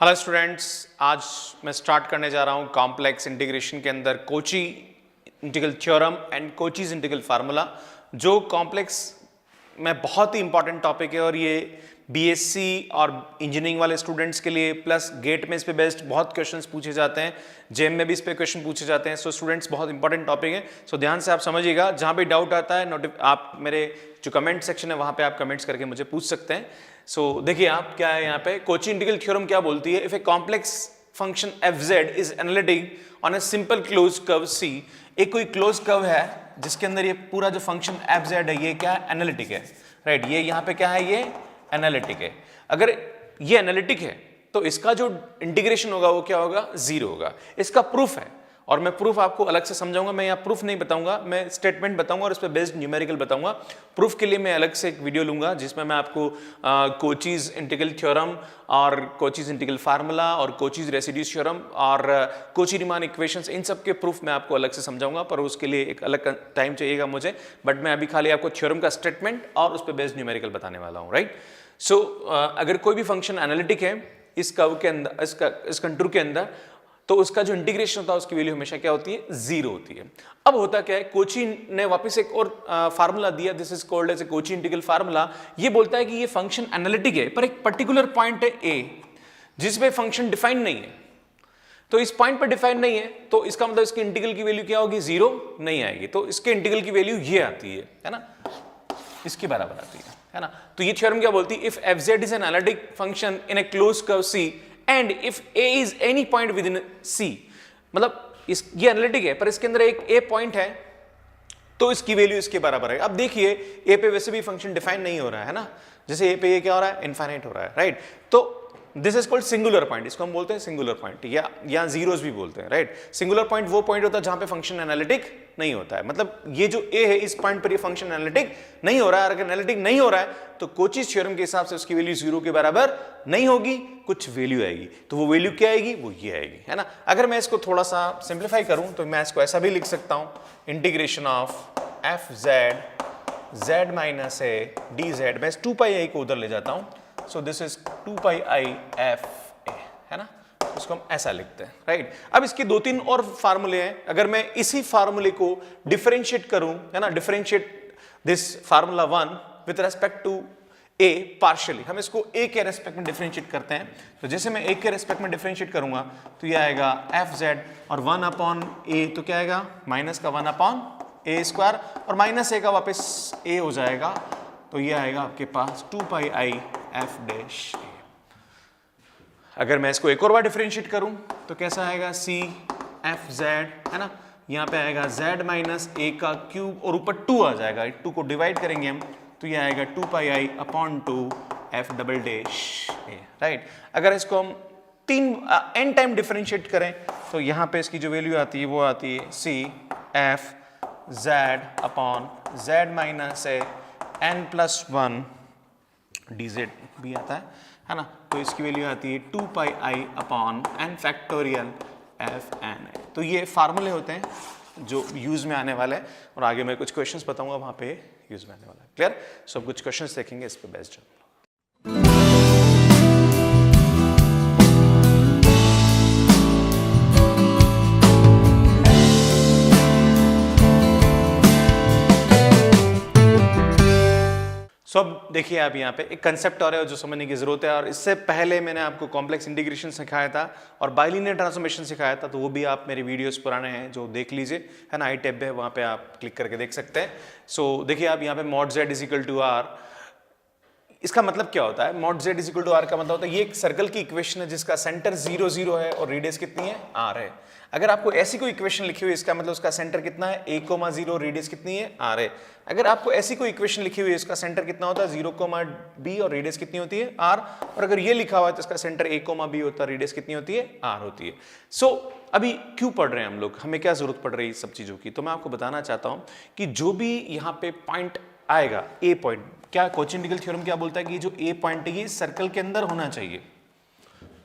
Hello students, आज मैं start करने जा रहा हूँ कॉम्प्लेक्स इंटीग्रेशन के अंदर Kochi integral theorem and कोचीज integral formula, जो कॉम्प्लेक्स में बहुत ही इंपॉर्टेंट टॉपिक है और ये बीएससी और इंजीनियरिंग वाले स्टूडेंट्स के लिए प्लस गेट में इस पे बेस्ड बहुत क्वेश्चंस पूछे जाते हैं, जेम में भी इस पे क्वेश्चन पूछे जाते हैं। सो स्टूडेंट्स, बहुत इंपॉर्टेंट टॉपिक है, सो ध्यान से आप समझिएगा। जहाँ भी डाउट आता है आप मेरे जो कमेंट सेक्शन है वहाँ पे आप कमेंट्स करके मुझे पूछ सकते हैं। सो देखिए आप क्या है यहाँ पे, कोची इंटीग्रल थ्योरम क्या बोलती है, if a complex function F Z is analytic on a simple close curve C. एक कोई क्लोज कर्व है जिसके अंदर ये पूरा जो फंक्शन एफ जेड है ये क्या है, एनालिटिक है, राइट। ये यहाँ पे क्या है, ये एनालिटिक है। अगर ये एनालिटिक है तो इसका जो इंटीग्रेशन होगा वो क्या होगा, जीरो होगा। इसका प्रूफ है और मैं प्रूफ आपको अलग से समझाऊंगा। मैं यहाँ प्रूफ नहीं बताऊंगा, मैं स्टेटमेंट बताऊंगा और उस पर बेस्ड न्यूमेरिकल बताऊंगा। प्रूफ के लिए मैं अलग से एक वीडियो लूंगा जिसमें मैं आपको कोचीज इंटीग्रल थ्योरम और कोचीज इंटीग्रल फार्मूला और कोचीज रेसिड्यूज थ्योरम और कोची रीमान इक्वेशंस, इन सब के प्रूफ मैं आपको अलग से समझाऊंगा, पर उसके लिए एक अलग टाइम चाहिएगा मुझे। बट मैं अभी खाली आपको थ्योरम का स्टेटमेंट और उस पर बेस्ड न्यूमेरिकल बताने वाला हूँ, राइट। सो अगर कोई भी फंक्शन एनालिटिक है इस कर्व के अंदर, इस कंटूर के अंदर, तो उसका जो इंटीग्रेशन होता है उसकी वैल्यू हमेशा क्या होती है, जीरो होती है। अब होता क्या है, कोची ने वापस एक और फार्मूला दिया, this is called as a Cauchy integral formula. ये बोलता है कि ये फंक्शन एनालिटिक है पर एक पर्टिकुलर पॉइंट है ए जिसमें फंक्शन डिफाइन नहीं है। तो इस पॉइंट पर डिफाइन नहीं है तो इसका मतलब इसके इंटीग्रल की वैल्यू क्या होगी, जीरो नहीं आएगी। तो इसके इंटीग्रल की वैल्यू ये आती है ना, इसके बराबर आती है ना। तो ये थ्योरम क्या बोलती है, if f Z is an analytic function in a close curve C and if a is any point within C, मतलब ये एनालिटिक है पर इसके अंदर एक a पॉइंट है तो इसकी वैल्यू इसके बराबर है। अब देखिए a पे वैसे भी फंक्शन डिफाइन नहीं हो रहा है ना, जैसे a पे ये क्या हो रहा है, इनफाइनाइट हो रहा है, राइट। तो this is called singular point, इसको हम बोलते हैं सिंगुलर पॉइंट या जीरोस भी बोलते हैं, राइट। सिंगुलर पॉइंट वो पॉइंट होता है जहां पे फंक्शन एनालिटिक नहीं होता है, मतलब ये जो a है इस पॉइंट पर ये फंक्शन एनालिटिक नहीं हो रहा है। अगर एनालिटिक नहीं हो रहा है तो कोचीज थ्योरम के हिसाब से उसकी वैल्यू जीरो के बराबर नहीं होगी, कुछ वैल्यू आएगी। तो वो वैल्यू क्या आएगी, वो ये आएगी, है ना। अगर मैं इसको थोड़ा सा सिंप्लीफाई करूं तो मैं इसको ऐसा भी लिख सकता हूं, integration of F Z Z minus A D Z. मैं इस 2πi को उधर ले जाता हूं, so this is 2πi F A, है ना। उसको हम ऐसा लिखते हैं, राइट। अब इसके दो तीन और फार्मूले हैं। अगर मैं इसी फार्मूले को डिफरेंशिएट करूं, है ना, differentiate this formula 1 with respect to a partially, हम इसको a के रेस्पेक्ट में डिफरेंशिएट करते हैं। तो जैसे मैं a के रेस्पेक्ट में डिफरेंशिएट करूंगा तो ये आएगा एफ जेड और 1 अपॉन a, तो क्या आएगा, माइनस का 1 अपॉन a स्क्वायर और माइनस a का वापस a हो जाएगा, तो ये आएगा आपके पास 2πi एफ डैश a। अगर मैं इसको एक और बार डिफरेंशिएट करूं तो कैसा आएगा, c एफ जेड, है ना, यहाँ पे आएगा z माइनस a का क्यूब और ऊपर 2 आ जाएगा, 2 को डिवाइड करेंगे हम तो ये आएगा 2πi upon 2 F double dash a, right. अगर इसको हम n टाइम डिफरेंशिएट करें तो यहाँ पे इसकी जो वैल्यू आती है वो आती है c F z upon z minus a n plus 1 dz भी आता है ना। तो इसकी वैल्यू आती है 2πi upon n factorial f n. तो ये फार्मूले होते हैं जो यूज में आने वाले हैं और आगे मैं कुछ क्वेश्चंस बताऊंगा वहां पे यूज में आने वाला है, क्लियर। सो कुछ क्वेश्चंस देखेंगे इस पे बेस्ड। सो अब देखिए आप यहाँ पे एक कंसेप्ट और है जो समझने की जरूरत है, और इससे पहले मैंने आपको कॉम्प्लेक्स इंटीग्रेशन सिखाया था और बाइलिनियर ट्रांसफॉर्मेशन सिखाया था, तो वो भी आप मेरे वीडियोस पुराने हैं जो देख लीजिए, है ना, आई टैब है, वहाँ पे आप क्लिक करके देख सकते हैं। सो देखिए आप यहाँ पे mod z is equal to r, इसका मतलब क्या होता है, mod z is equal to r का मतलब होता है ये एक सर्कल की इक्वेशन है जिसका सेंटर 0 0 है और रेडियस कितनी है, आर है। अगर आपको ऐसी कोई इक्वेशन लिखी हुई है इसका मतलब उसका सेंटर कितना है, a, 0, रेडियस कितनी है, आर है। अगर आपको ऐसी कोई इक्वेशन लिखी हुई है इसका सेंटर कितना होता है, 0, b और रेडियस कितनी होती है, आर। और अगर ये लिखा हुआ है तो इसका सेंटर a, b होता है, रेडियस कितनी होती है, आर होती है। सो अभी क्यों पढ़ रहे हैं हम लोग, हमें क्या जरूरत पड़ रही है सब चीजों की, तो मैं आपको बताना चाहता हूं कि जो भी यहाँ पे पॉइंट आएगा, ए पॉइंट, क्या कोची इंटीग्रल थ्योरम क्या बोलता है कि जो ए पॉइंट है ये सर्कल के अंदर होना चाहिए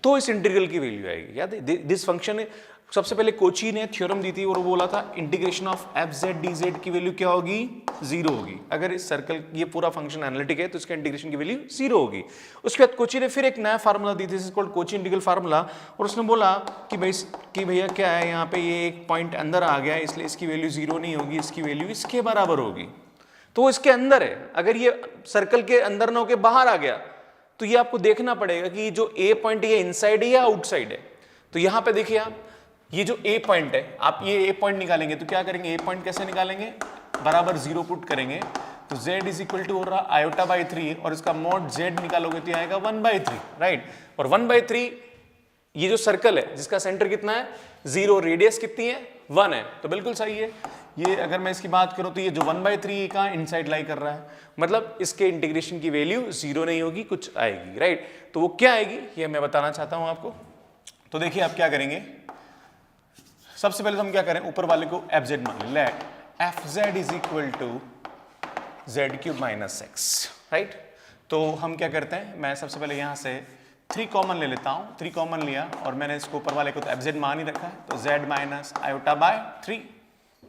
तो इस इंटीग्रल की वैल्यू आएगी। याद है, दिस फंक्शन सबसे पहले कोची ने थ्योरम दी थी और वो बोला था integration of F Z D Z की वैल्यू क्या होगी, 0 होगी। अगर इस सर्कल ये पूरा फंक्शन एनालिटिक है तो इसका इंटीग्रेशन की वैल्यू 0 होगी। उसके बाद कोची ने फिर एक नया फार्मूला दी थी कॉल्ड कोची इंटीग्रल फार्मूला, और उसने बोला कि भाई कि भैया क्या है, यहाँ पे ये एक पॉइंट अंदर आ गया इसलिए इसकी वैल्यू 0 नहीं होगी, इसकी वैल्यू इसके बराबर होगी। तो वो इसके अंदर है, अगर ये सर्कल के अंदर ना होकर बाहर आ गया तो ये आपको देखना पड़ेगा कि जो ए पॉइंट ये इनसाइड है या आउटसाइड है। तो यहाँ पे देखिए आप, ये जो ए पॉइंट है, आप ये ए पॉइंट निकालेंगे तो क्या करेंगे, ए पॉइंट कैसे निकालेंगे, बराबर 0 पुट करेंगे तो z इज इक्वल टू हो रहा i/3 और इसका मॉड z निकालोगे तो आएगा 1/3, राइट। और 1/3 ये जो सर्कल है जिसका सेंटर कितना है 0, रेडियस कितनी है 1 है, तो बिल्कुल सही है। ये अगर मैं इसकी बात करूं तो ये जो 1/3 का इनसाइड लाई कर रहा है, मतलब इसके इंटीग्रेशन की वैल्यू 0 नहीं होगी, कुछ आएगी, राइट। तो वो क्या आएगी ये मैं बताना चाहता हूं आपको। तो देखिए आप क्या करेंगे, सबसे पहले तो हम क्या करें, ऊपर वाले को एफ जेड मान लें, let f Z is equal to z³ - x, right. तो हम क्या करते हैं, मैं सबसे पहले यहां से 3 कॉमन ले लेता हूं, 3 कॉमन लिया और मैंने इसको ऊपर वाले को तो एफ जेड मान ही रखा है, तो z - i/3,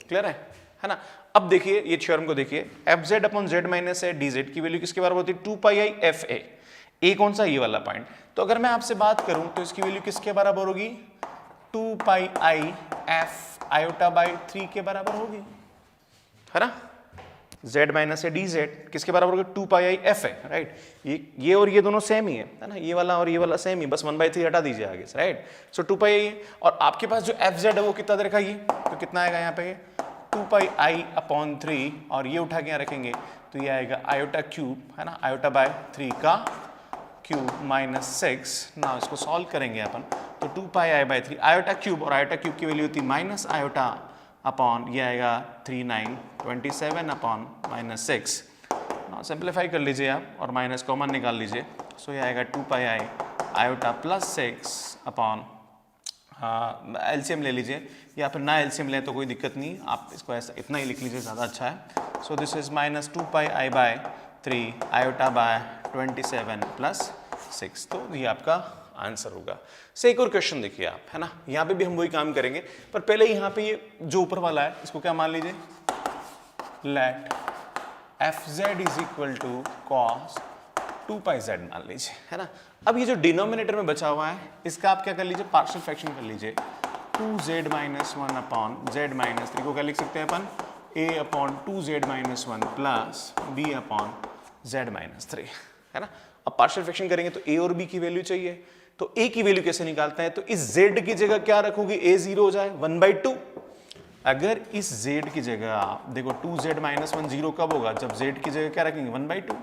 क्लियर है ना। अब देखिए ये थ्योरम को देखिए, F Z upon Z minus है डी जेड की वैल्यू किसके बराबर होती है, 2πi/fa। ए कौन सा, ये वाला पॉइंट। तो अगर मैं आपसे बात करूं तो इसकी वैल्यू किसके बराबर होगी, 2πi/3 के बराबर होगी, है ना। z माइनस है डी जेड किसके बराबर होगी, 2πi/fa, राइट। ये और ये दोनों सेम ही है ना, ये वाला और ये वाला सेम ही, बस 1/3 हटा दीजिए आगे से, राइट। सो 2πi, और आपके पास जो एफ जेड है वो कितना दे रखा है, तो कितना आएगा यहाँ पे 2πi/3, और ये उठा के यहाँ रखेंगे तो ये आएगा i/3, है ना, i/3 का क्यूब -6। ना इसको सॉल्व करेंगे अपन, तो 2πi/3 i/3, और i/3 की वैल्यू होती -i अपॉन ये आएगा 3927 अपॉन -6। ना सिंप्लीफाई कर लीजिए आप और माइनस कॉमन निकाल लीजिए, सो ये आएगा 2πi/6 अपॉन, एलसीएम ले लीजिए या फिर ना एलसीएम लें तो कोई दिक्कत नहीं, आप इसको ऐसा इतना ही लिख लीजिए, ज़्यादा अच्छा है। So this is -2πi/3 i/27 + 6, तो ये आपका आंसर होगा। से एक और क्वेश्चन देखिए आप, है ना, यहाँ पे भी हम वही काम करेंगे, पर पहले यहाँ पे ये जो ऊपर वाला है इसको क्या मान लीजिए, let f Z is equal to cos 2πz मान लीजिए, है ना। अब ये जो डिनोमिनेटर में बचा हुआ है इसका आप क्या कर लीजिए, पार्शियल फ्रैक्शन कर लीजिए, 2z - 1 अपॉन z - 3 को क्या लिख सकते हैं अपन, a/2z - 1 प्लस b/z - 3, है ना। अब पार्शियल फ्रैक्शन करेंगे तो a और b की वैल्यू चाहिए, तो a की वैल्यू कैसे निकालते हैं, तो इस z की जगह क्या रखोगे, a 0 हो जाए 1/2। अगर इस z की जगह देखो 2z - 1 0 कब होगा, जब z की जगह क्या रखेंगे 1/2।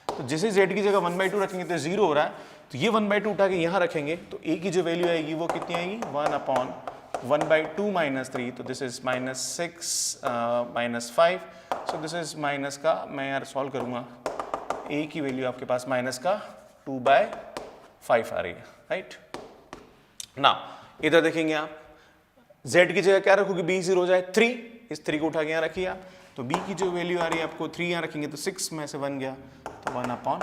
तो जैसे z की जगह 1/2 रखेंगे तो 0 हो रहा है, तो ये 1/2 उठा के यहाँ रखेंगे तो a की जो वैल्यू आएगी वो कितनी आएगी, 1/1/2 - 3, तो this is -6 -5, so this is minus का, मैं यार सॉल्व करूँगा, a की वैल्यू आपके पास -2/5 आ रही है, राइट ना। इधर देखेंगे आप, z की जगह क्या रखोगे, b 0 हो जाए 3, इस 3 को उठा के यहाँ रखिए आप, तो b की जो वैल्यू आ रही है आपको 3 यहाँ रखेंगे तो 6 में से 1 गया तो 1/5,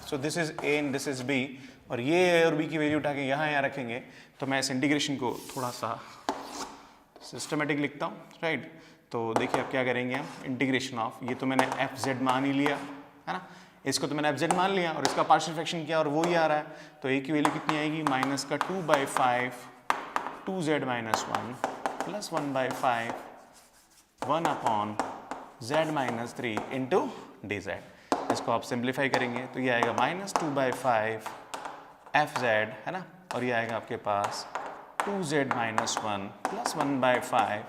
so this is a and this is b, और ये a और b की वैल्यू उठा के यहाँ रखेंगे तो मैं इस इंटीग्रेशन को थोड़ा सा सिस्टमेटिक लिखता हूँ, राइट। तो देखिए आप क्या करेंगे, हम इंटीग्रेशन ऑफ, ये तो मैंने एफ जेड मान ही लिया, है ना, इसको तो मैंने एफ जेड मान लिया और इसका पार्शियल फ्रैक्शन किया और वो ही आ रहा है, तो a की वैल्यू कितनी आएगी, -2/5 2z - 1 plus 1/5 1/z - 3 into d Z. इसको आप सिंप्लीफाई करेंगे तो ये आएगा -2/5 एफ जेड, है ना, और ये आएगा आपके पास 2z - 1 प्लस 1/5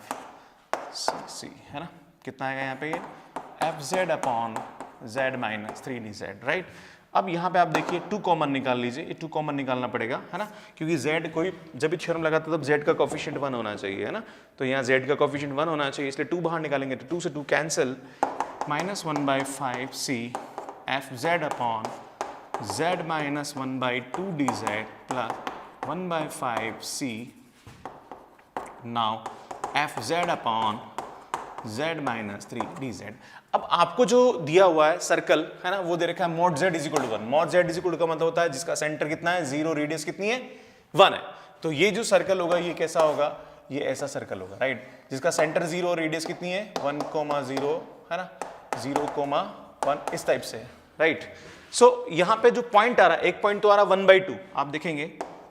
c, है ना। कितना आएगा यहाँ पे, ये F Z upon z - 3 D Z, right. अब यहाँ पे आप देखिए 2 कॉमन निकाल लीजिए, ये 2 कॉमन निकालना पड़ेगा, है ना, क्योंकि z कोई जब भी थ्योरम लगाता है तब z का कोफिशिएंट 1 होना चाहिए, है ना, तो यहाँ z का कोफिशिएंट 1 होना चाहिए, इसलिए 2 बाहर निकालेंगे तो 2 से 2 cancel, -1/5 c F Z upon z - 1/2 D z plus 1/5 c now F Z upon z - 3 D Z. अब आपको जो दिया हुआ है सर्कल, है ना, वो दे रखा है mod z = 1, mod z = का मतलब होता है जिसका सेंटर कितना है 0, रेडियस कितनी है 1 है। तो ये जो सर्कल होगा ये कैसा होगा, ये ऐसा सर्कल होगा, राइट, जिसका सेंटर 0 और रेडियस कितनी है 1,0 है ना, 0,1 इस टाइप से, राइट। सो यहाँ पे जो पॉइंट आ रहा है, एक पॉइंट तो आ रहा है 1/2, आप देखेंगे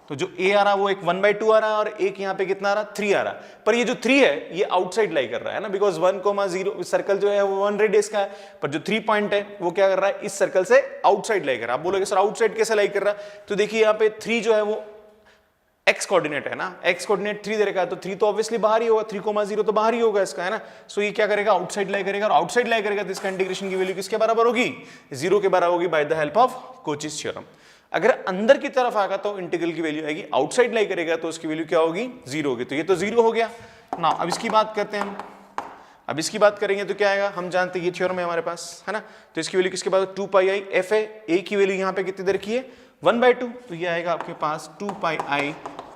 तो जो a आ रहा है वो एक 1/2 आ रहा है और एक यहाँ पे कितना आ रहा है 3 आ रहा है, पर ये जो 3 है ये आउटसाइड लाई कर रहा है ना, बिकॉज 1,0 सर्कल जो है वो 1 रेडियस का है, पर जो 3 पॉइंट है वो क्या कर रहा है, इस सर्कल से आउटसाइड लाई कर रहा है। आप बोलोगे सर आउटसाइड कैसे लाई कर रहा है, तो देखिए यहाँ पे 3 जो है वो x कोऑर्डिनेट है ना, x कोऑर्डिनेट 3 दे रखा है, तो 3 तो ऑब्वियसली बाहर ही होगा, 3,0 तो बाहर ही होगा इसका, है ना। सो ये क्या करेगा, आउटसाइड लाई करेगा, और आउटसाइड लाई करेगा तो इसका इंटीग्रेशन की वैल्यू किसके बराबर होगी, 0 के बराबर होगी by the help of कोचीज theorem. अगर अंदर की तरफ आएगा तो इंटीग्रल की वैल्यू आएगी, आउटसाइड लाई करेगा तो उसकी वैल्यू क्या होगी, 0 होगी। तो ये तो 0 हो गया ना। अब इसकी बात करते हैं हम, अब इसकी बात करेंगे तो क्या आएगा, हम जानते हैं ये थ्योरम है हमारे पास, है ना, तो इसकी वैल्यू किसके बाद 2πi f है, a की वैल्यू यहाँ पे कितनी दे रखी है 1/2, तो ये आएगा आपके पास 2πi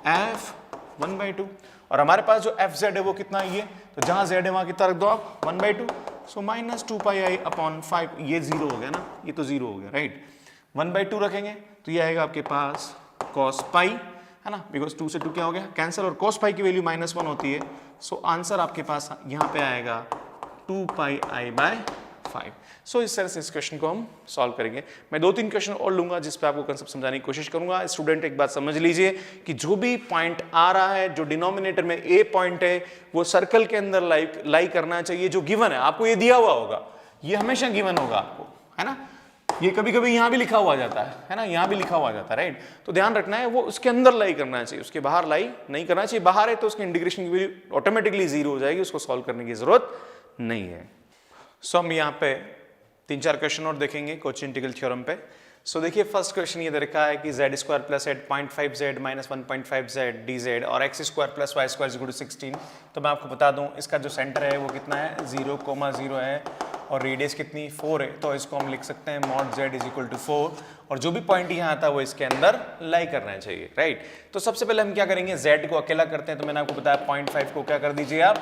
f 1/2, और हमारे पास जो fz है वो कितना है, ये तो जहां z है वहां कितना रख दो आप 1/2, सो -2πi/5, ये 0 हो गया ना, ये तो 0 हो गया, राइट। 1/2 रखेंगे तो ये आएगा आपके पास cos पाई, है ना, बिकॉज 2 से 2 क्या हो गया कैंसिल, और cos पाई की वैल्यू -1 होती है, सो आंसर आपके पास यहाँ पे आएगा 2πi/5। सो इस तरह से इस क्वेश्चन को हम सॉल्व करेंगे। मैं 2-3 क्वेश्चन और लूंगा जिस पे आपको कंसेप्ट समझाने की कोशिश करूंगा। स्टूडेंट एक बात समझ लीजिए कि जो भी पॉइंट आ रहा है, जो डिनोमिनेटर में ए पॉइंट है, वो सर्कल के अंदर लाई करना चाहिए, जो गिवन है आपको ये दिया हुआ होगा, ये हमेशा गिवन होगा आपको, है ना। ये कभी कभी यहाँ भी लिखा हुआ जाता है ना, यहाँ भी लिखा हुआ जाता है, राइट। तो ध्यान रखना है वो उसके अंदर लाई करना चाहिए, उसके बाहर लाई नहीं करना चाहिए। बाहर है तो उसके इंटीग्रेशन की वैल्यू ऑटोमेटिकली 0 हो जाएगी, उसको सॉल्व करने की जरूरत नहीं है। सो हम यहाँ पे 3-4 क्वेश्चन और देखेंगे कोची इंटीग्रल थ्योरम पे। सो देखिए फर्स्ट क्वेश्चन ये दे रखा है कि z² + 8.5z - 1.5z dz और x² + y² = 16। तो मैं आपको बता दूं इसका जो सेंटर है वो कितना है 0,0 है और रेडियस कितनी 4 है, तो इसको हम लिख सकते हैं mod z = 4, और जो भी पॉइंट यहाँ आता है वो इसके अंदर लाई करना चाहिए, राइट। तो सबसे पहले हम क्या करेंगे, z को अकेला करते हैं, तो मैंने आपको बताया 0.5 को क्या कर दीजिए आप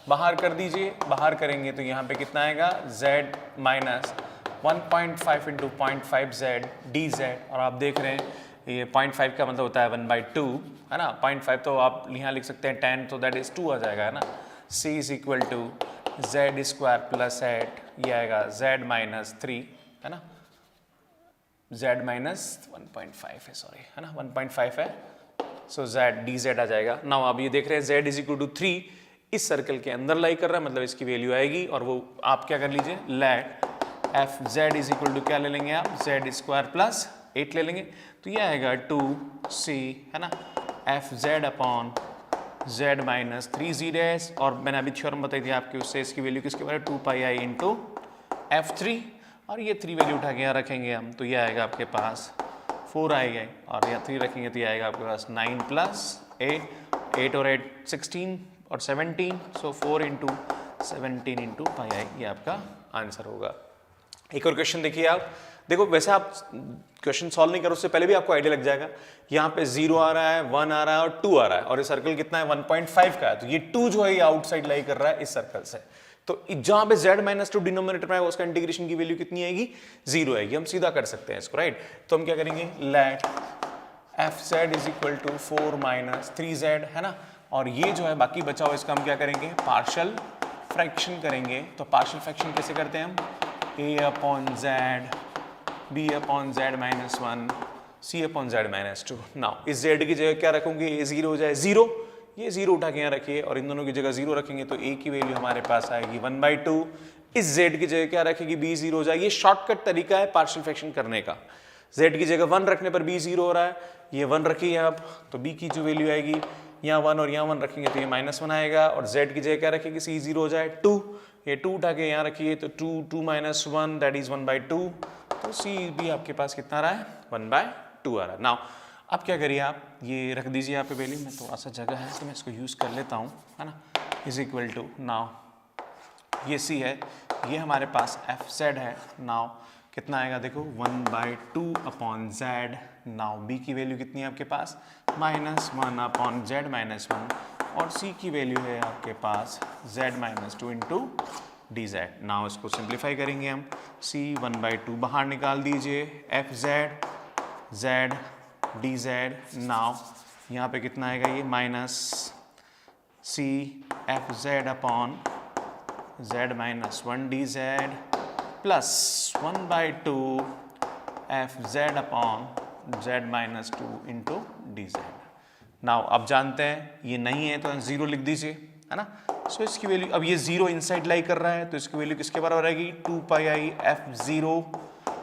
बाहर कर दीजिए, बाहर करेंगे तो यहाँ पे कितना आएगा z - 1.5 × 0.5z dz, और आप देख रहे हैं ये 0.5 का मतलब होता है 1/2, है ना। 0.5 तो आप यहाँ लिख सकते हैं 10, तो दैट इज 2 आ जाएगा, है ना। c = z² + 8, ये आएगा z - 3, है ना, z - 1.5 है, सॉरी, है ना, 1.5 है, सो z dz आ जाएगा। नाउ आप ये देख रहे हैं z = 3 इस सर्कल के अंदर लाई कर रहा है, मतलब इसकी वैल्यू आएगी, और वो आप क्या कर लीजिए लेट fz = क्या ले लेंगे आप z² + 8 ले लेंगे, तो ये आएगा 2c, है ना, fz/z - 3z, और मैंने अभी थ्योरम बताई थी आपकी, उससे इसकी वैल्यू किसके बारे में 2πi × f3, और ये 3 वैल्यू उठा के यहाँ रखेंगे हम, तो ये आएगा आपके पास 4 आएगा, और यहाँ 3 रखेंगे तो ये आएगा आपके पास 9 + 8 और 8 16 और 17, सो 4 × 17 × πi, ये आपका आंसर होगा। एक और क्वेश्चन देखिए आप, देखो वैसे आप क्वेश्चन सॉल्व नहीं करो उससे पहले भी आपको आइडिया लग जाएगा। यहाँ पे 0 आ रहा है, 1 आ रहा है और 2 आ रहा है, और ये सर्कल कितना है 1.5 का है, तो ये 2 जो है ये आउटसाइड लाई कर रहा है इस सर्कल से, तो जहां पे z - 2 डिनोमिनेटर में आएगा उसका इंटीग्रेशन की वैल्यू कितनी आएगी 0 आएगी। हम सीधा कर सकते हैं इसको, राइट। तो हम क्या करेंगे लेट fz = 4 - 3z, है ना, और ये जो है बाकी बचा हुआ इसका हम क्या करेंगे पार्शियल फ्रैक्शन करेंगे। तो पार्शियल फ्रैक्शन कैसे करते हैं हम, a/z b/z - 1 c/z - 2। नाउ इस z की जगह क्या रखूंगी, a 0 हो जाए 0, ये 0 उठा के यहाँ रखिए, और इन दोनों की जगह 0 रखेंगे तो a की वैल्यू हमारे पास आएगी 1/2, इस z की जगह क्या रखेगी b 0 हो जाए। ये शॉर्टकट तरीका है पार्शियल फ्रैक्शन करने का। z की जगह 1 रखने पर b 0 हो रहा है, ये 1 रखिए आप, तो b की जो वैल्यू आएगी यहाँ 1 और यहाँ 1 रखेंगे तो ये -1 आएगा, और z की जगह क्या रखेगी c 0 हो जाए 2, ये 2 उठा के यहाँ रखिए तो 2 - 1 दैट इज 1/2, तो c भी आपके पास कितना आ रहा है 1/2 आ रहा है। नाउ अब क्या करिए आप ये रख दीजिए यहाँ पे वैल्यू में, थोड़ा सा जगह है तो मैं इसको यूज़ कर लेता हूँ, है ना, = नाउ ये c है, ये हमारे पास fz है। नाउ कितना आएगा देखो 1/2/z, नाउ b की वैल्यू कितनी है आपके पास -1/z - 1, और c की वैल्यू है आपके पास z - 2 × dz। नाउ इसको सिंप्लीफाई करेंगे हम, c 1/2 बाहर निकाल दीजिए, fz z dz। नाउ यहाँ पे कितना आएगा ये C F Z upon Z minus 1 D z plus 1/2 f Z upon Z minus 2 into d z. Now अब जानते हैं ये नहीं है तो 0 लिख दीजिए, है ना। सो इसकी वैल्यू, अब ये 0 इनसाइड लाई कर रहा है तो इसकी वैल्यू किसके बराबर आएगी, 2 पाई आई एफ 0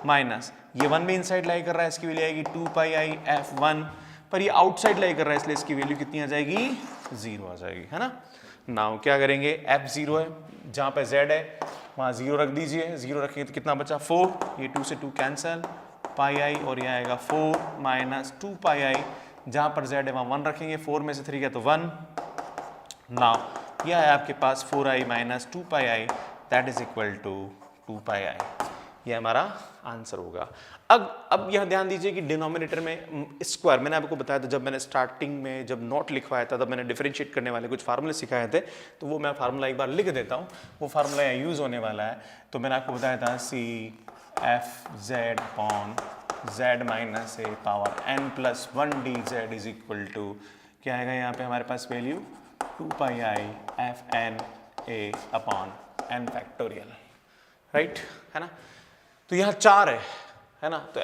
माइनस ये 1 भी इनसाइड लाई कर रहा है, इसकी वैल्यू आएगी 2 पाई आई एफ 1, पर ये आउटसाइड लाई कर रहा है इसलिए इसकी वैल्यू कितनी आ जाएगी, 0 आ जाएगी, है ना। नाउ क्या करेंगे, एफ 0 है, जहाँ पे z है वहाँ 0 रख दीजिए, 0 रखेंगे तो कितना बचा 4, ये 2 से 2 कैंसल, पाई आई और ये आएगा 4 माइनस 2 पाई आई, जहाँ पर z है वहाँ 1 रखेंगे, 4 में से 3 गया तो 1। नाउ यह है आपके पास 4i minus 2 pi i that is equal to 2 pi i, ये हमारा आंसर होगा। अब यह ध्यान दीजिए कि डिनोमिनेटर में स्क्वायर, मैंने आपको बताया था जब मैंने स्टार्टिंग में जब नोट लिखवाया था तब मैंने डिफरेंशिएट करने वाले कुछ फार्मूले सिखाए थे, तो वो मैं फार्मूला एक बार लिख देता हूँ, वो फार्मूला यहाँ यूज़ होने वाला है। तो मैंने आपको बताया था C F Z upon Z minus A power N plus 1 D Z is equal to क्या आएगा यहाँ पे हमारे पास value 2 pi I F N A upon N factorial, right, है ना। तो यहाँ 4 है ना, तो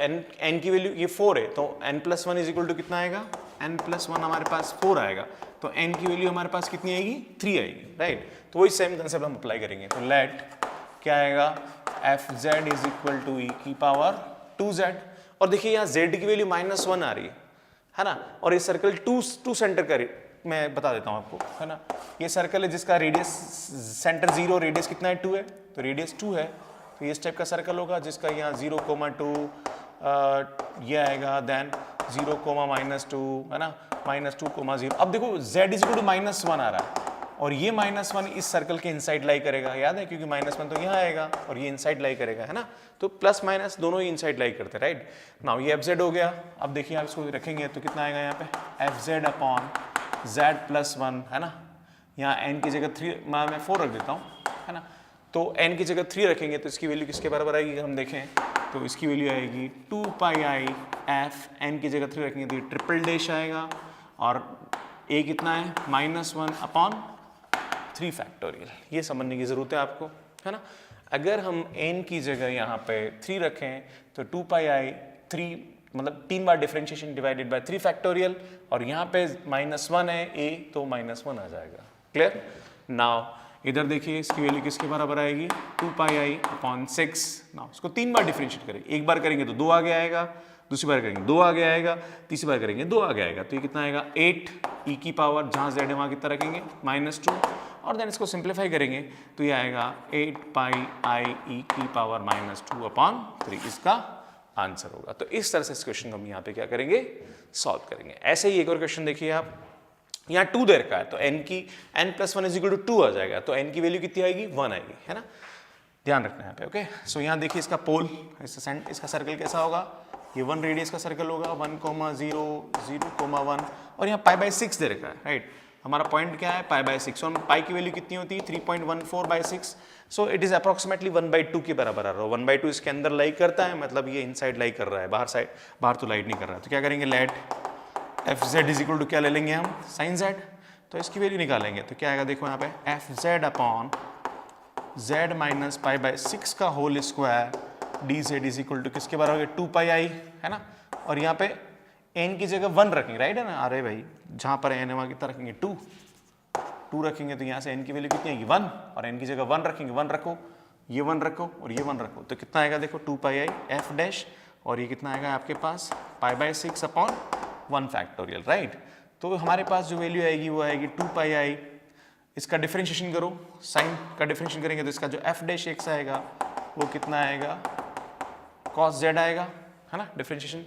n की वैल्यू ये 4 है तो n plus 1 is equal to कितना आएगा, n प्लस 1 हमारे पास 4 आएगा, तो n की वैल्यू हमारे पास कितनी आएगी, 3 आएगी, राइट। तो वही सेम कंसेप्ट हम अप्लाई करेंगे, तो लेट क्या आएगा, F Z is equal to E की पावर 2z, और देखिए यहाँ z की वैल्यू -1 आ रही है ना, और ये सर्कल टू सेंटर का मैं बता देता हूँ आपको, है ना। ये सर्कल है जिसका रेडियस सेंटर 0, रेडियस कितना है 2 है, तो रेडियस 2 है, तो ये इस टाइप का सर्कल होगा जिसका यहाँ 0,2 ये आएगा, देन 0,-2 है ना, -2,0। अब देखो z इज इक्वल टू -1 आ रहा है और ये -1 इस सर्कल के इनसाइड लाई करेगा, याद है, क्योंकि -1 तो यहाँ आएगा और ये इनसाइड लाई करेगा, है ना, तो प्लस माइनस दोनों ही इनसाइड लाई करते हैं, राइट। नाउ ये एफ हो गया, अब देखिए आप इसको रखेंगे तो कितना आएगा यहाँ पे, F Z upon Z plus 1, है ना, यहाँ n की जगह 3 मैं 4 रख देता हूँ, है ना, तो n की जगह 3 रखेंगे तो इसकी वैल्यू किसके बराबर आएगी, हम देखें तो इसकी वैल्यू आएगी 2 पाई आई एफ, n की जगह 3 रखेंगे तो ये ट्रिपल डैश आएगा, और a कितना है -1 अपॉन 3 फैक्टोरियल, ये समझने की ज़रूरत है आपको, है ना। अगर हम n की जगह यहाँ पे 3 रखें तो 2 पाई आई 3 मतलब 3 बार डिफरेंशिएशन डिवाइडेड बाय 3 फैक्टोरियल, और यहाँ पे -1 है a तो -1 आ जाएगा, क्लियर। नाउ इधर देखिए इसकी वैल्यू किसके बराबर आएगी, 2 पाई आई अपॉन 6। नाउ इसको 3 बार डिफरेंशिएट करें, एक बार करेंगे तो 2 आगे आएगा, दूसरी बार करेंगे 2 आगे आएगा, तीसरी बार करेंगे 2 आगे आएगा, तो ये कितना आएगा 8 e की पावर, जहाँ z है वहाँ कितना रखेंगे -2, और देन इसको सिंप्लीफाई करेंगे तो ये आएगा 8 पाई आई e की पावर -2 अपॉन 3, इसका आंसर होगा। तो इस तरह से इस क्वेश्चन को हम यहाँ पे क्या करेंगे, सॉल्व करेंगे। ऐसे ही एक और क्वेश्चन देखिए आप, यहाँ 2 दे रखा है तो n plus 1 is equal to 2 आ जाएगा, तो n की वैल्यू कितनी आएगी, 1 आएगी, है ना, ध्यान रखना है यहाँ पे, ओके। सो यहाँ देखिए इसका पोल, इसका सर्कल कैसा होगा, ये 1 रेडियस का सर्कल होगा, 1,0, 0,1, और यहाँ π/6 दे रखा है, राइट। हमारा पॉइंट क्या है, π/6, और पाई की वैल्यू कितनी होती है 3.14/6, सो इट इज अप्रोक्सीमेटली 1/2 के बराबर आ रहा है, 1/2 इसके अंदर लाई करता है, मतलब ये इनसाइड लाई कर रहा है, बाहर तो लाइट नहीं कर रहा है, तो क्या करेंगे, let f Z is equal to क्या ले लेंगे हम, साइन जेड, तो इसकी वैल्यू निकालेंगे तो क्या आएगा, देखो यहाँ पे F Z upon Z minus π/6 का whole square D Z is equal to किसके बराबर, 2 पाई आई, है ना, और यहाँ पे n की जगह 1 रखेंगे, राइट है ना, अरे भाई जहाँ पर n है वहाँ कितना रखेंगे 2 रखेंगे, तो यहाँ से n की वैल्यू कितनी आएगी 1, और n की जगह 1 रखेंगे, 1 रखो, ये 1 रखो और ये 1 रखो, तो कितना आएगा, देखो 2 पाई आई एफ डैश, और ये कितना आएगा आपके पास π/6 अपॉन 1 फैक्टोरियल, राइट। तो हमारे पास जो वैल्यू आएगी वो आएगी 2 पाई आई, इसका डिफरेंशिएशन करो, साइन का डिफरेंशिएशन करेंगे तो इसका जो एफ डैश एक्स आएगा वो कितना आएगा, कॉस जेड आएगा, है ना, डिफरेंशिएशन,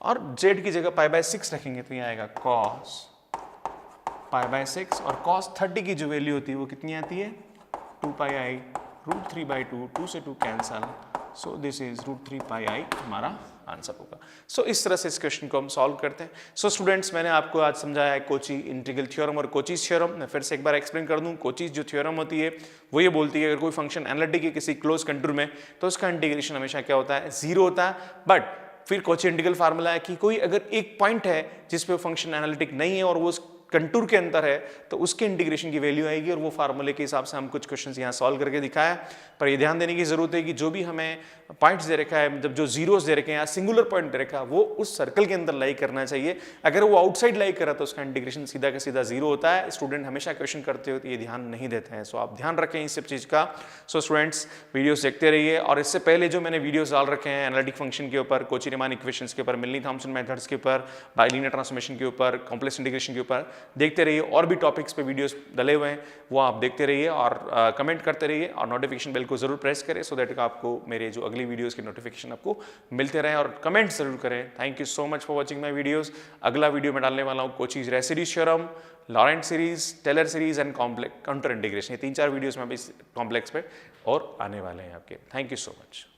और z की जगह π/6 रखेंगे तो ये आएगा cos π/6, और cos 30 की जो वैल्यू होती है वो कितनी आती है, 2 पाई आई √3/2, 2 से 2 कैंसल, सो दिस इज √3 पाई आई हमारा आंसर होगा। सो इस तरह से इस क्वेश्चन को हम सॉल्व करते हैं। सो स्टूडेंट्स, मैंने आपको आज समझाया है कोची इंटीग्रल थ्योरम और कोचीज थ्योरम। मैं फिर से एक बार एक्सप्लेन कर दूं। कोचीज जो थ्योरम होती है वो ये बोलती है अगर कोई फंक्शन एनालिटिक है किसी क्लोज कंटूर में तो उसका इंटीग्रेशन हमेशा क्या होता है, 0 होता है। बट फिर कोची इंटीग्रल फार्मूला है कि कोई अगर एक पॉइंट है जिस पे फंक्शन एनालिटिक नहीं है और वो कंटूर के अंदर है तो उसके इंटीग्रेशन की वैल्यू आएगी और वो फार्मूले के हिसाब से हम कुछ क्वेश्चंस यहाँ सॉल्व करके दिखाया। पर ये ध्यान देने की जरूरत है कि जो भी हमें पॉइंट्स दे रखा है, मतलब जो जीरोस दे रखे हैं या सिंगुलर पॉइंट दे रखा है, वो उस सर्कल के अंदर लाई करना चाहिए। अगर वो आउटसाइड लाई कर रहा तो उसका इंटीग्रेशन सीधा का सीधा जीरो होता है। स्टूडेंट हमेशा क्वेश्चन करते हो तो ये ध्यान नहीं देते हैं, सो आप ध्यान रखें इस सब चीज का। सो स्टूडेंट्स वीडियोस देखते रहिए, और इससे पहले जो मैंने वीडियोस डाल रखे हैं एनालिटिक फंक्शन के ऊपर, कोची-रीमान इक्वेशंस के ऊपर, मिलनी-थॉमसन मेथड्स के ऊपर, बाइलिनियर ट्रांसफॉर्मेशन के ऊपर, कॉम्प्लेक्स इंटीग्रेशन के ऊपर, देखते रहिए। और भी टॉपिक्स पे वीडियोस डले हुए हैं वो आप देखते रहिए और कमेंट करते रहिए, और नोटिफिकेशन बेल को जरूर प्रेस करें सो दैट आपको मेरे जो अगली वीडियोस की नोटिफिकेशन आपको मिलते रहे, और कमेंट जरूर करें। Thank you so much for watching my videos. अगला वीडियो में डालने वाला हूँ Cauchy's residues theorem, Laurent series, Taylor series and complex contour integration. ये 3-4 वीडियोस में अभी कॉम्प्लेक्स पे और आने वाले हैं आपके। Thank you so much.